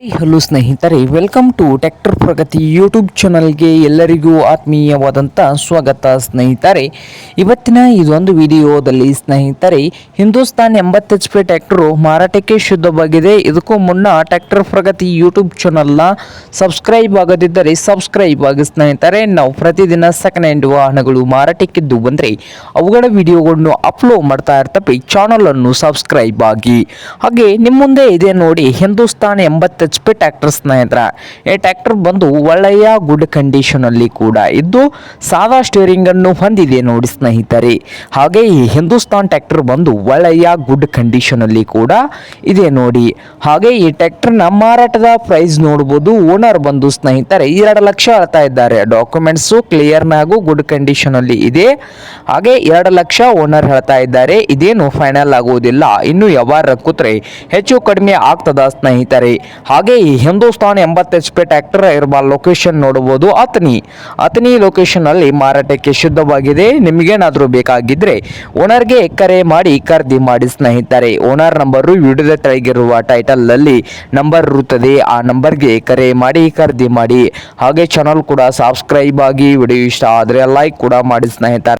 Hello ಸ್ನೇಹಿತರೆ, welcome to tractor Pragati YouTube ಚಾನಲ್ಗೆ ಎಲ್ಲರಿಗೂ ಆತ್ಮೀಯವಾದಂಥ ಸ್ವಾಗತ. ಸ್ನೇಹಿತರೆ, ಇವತ್ತಿನ ಇದೊಂದು ವಿಡಿಯೋದಲ್ಲಿ ಸ್ನೇಹಿತರೆ, ಹಿಂದೂಸ್ತಾನ್ 80 HP ಟ್ರ್ಯಾಕ್ಟರು ಮಾರಾಟಕ್ಕೆ ಶುದ್ಧವಾಗಿದೆ. ಇದಕ್ಕೂ ಮುನ್ನ ಟ್ರ್ಯಾಕ್ಟರ್ ಪ್ರಗತಿ ಯೂಟ್ಯೂಬ್ ಚಾನಲ್ನ ಸಬ್ಸ್ಕ್ರೈಬ್ ಆಗದಿದ್ದರೆ ಸಬ್ಸ್ಕ್ರೈಬ್ ಆಗಿ ಸ್ನೇಹಿತರೆ. ನಾವು ಪ್ರತಿದಿನ ಸೆಕೆಂಡ್ ಹ್ಯಾಂಡ್ ವಾಹನಗಳು ಮಾರಾಟಕ್ಕಿದ್ದು ಬಂದರೆ ಅವುಗಳ ವಿಡಿಯೋಗಳನ್ನು ಅಪ್ಲೋಡ್ ಮಾಡ್ತಾ ಇರ್ತವೆ. ಚಾನಲನ್ನು ಸಬ್ಸ್ಕ್ರೈಬ್ ಆಗಿ. ಹಾಗೆ ನಿಮ್ಮ ಮುಂದೆ ಇದೆ ನೋಡಿ ಹಿಂದೂಸ್ತಾನ್ 80 HP ಟ್ರ್ಯಾಕ್ಟರ್ ಸ್ನೇಹಿತರ. ಈ ಟ್ರ್ಯಾಕ್ಟರ್ ಬಂದು ಒಳ್ಳೆಯ ಗುಡ್ ಕಂಡೀಷನ್ ಅಲ್ಲಿ ಕೂಡ ಇದ್ದು ಸಾದಾ ಸ್ಟೇರಿಂಗ್ ಅನ್ನು ಹೊಂದಿದೆ ನೋಡಿ ಸ್ನೇಹಿತರೆ. ಹಾಗೆ ಈ ಹಿಂದೂಸ್ತಾನ್ ಟ್ರ್ಯಾಕ್ಟರ್ ಬಂದು ಒಳ್ಳೆಯ ಗುಡ್ ಕಂಡೀಷನ್ ಅಲ್ಲಿ ಕೂಡ ಇದೆ ನೋಡಿ. ಹಾಗೆ ಈ ಟ್ರ್ಯಾಕ್ಟರ್ ನ ಮಾರಾಟದ ಪ್ರೈಸ್ ನೋಡಬಹುದು. ಓನರ್ ಬಂದು ಸ್ನೇಹಿತರೆ 2 ಲಕ್ಷ ಹೇಳ್ತಾ ಇದ್ದಾರೆ. ಡಾಕ್ಯುಮೆಂಟ್ಸ್ ಕ್ಲಿಯರ್ ಹಾಗೂ ಗುಡ್ ಕಂಡೀಷನ್ ಅಲ್ಲಿ ಇದೆ. ಹಾಗೆ 2 ಲಕ್ಷ ಓನರ್ ಹೇಳ್ತಾ ಇದ್ದಾರೆ. ಇದೇನು ಫೈನಲ್ ಆಗುವುದಿಲ್ಲ, ಇನ್ನು ವ್ಯವಹಾರ ಕೂತ್ರೆ ಹೆಚ್ಚು ಕಡಿಮೆ ಆಗ್ತದ ಸ್ನೇಹಿತರೆ. ಹಾಗೆ ಈ ಹಿಂದೂಸ್ತಾನ್ 80 HP ಟ್ರ್ಯಾಕ್ಟರ್ ಇರುವ ಲೊಕೇಶನ್ ನೋಡಬಹುದು. ಅತನಿ ಲೊಕೇಶನ್ ಅಲ್ಲಿ ಮಾರಾಟಕ್ಕೆ ಶುದ್ಧವಾಗಿದೆ. ನಿಮಗೇನಾದರೂ ಬೇಕಾಗಿದ್ರೆ ಓನರ್ಗೆ ಕರೆ ಮಾಡಿ ಖರೀದಿ ಮಾಡಿ ಸ್ನೇಹಿತರೆ. ಓನರ್ ನಂಬರು ವಿಡಿಯೋದ ಕೆಳಗಿರುವ ಟೈಟಲ್ ಅಲ್ಲಿ ನಂಬರ್ ಇರುತ್ತದೆ. ಆ ನಂಬರ್ಗೆ ಕರೆ ಮಾಡಿ ಖರೀದಿ ಮಾಡಿ. ಹಾಗೆ ಚಾನಲ್ ಕೂಡ ಸಬ್ಸ್ಕ್ರೈಬ್ ಆಗಿ. ವಿಡಿಯೋ ಇಷ್ಟ ಆದರೆ ಲೈಕ್ ಕೂಡ ಮಾಡಿ ಸ್ನೇಹಿತರೆ.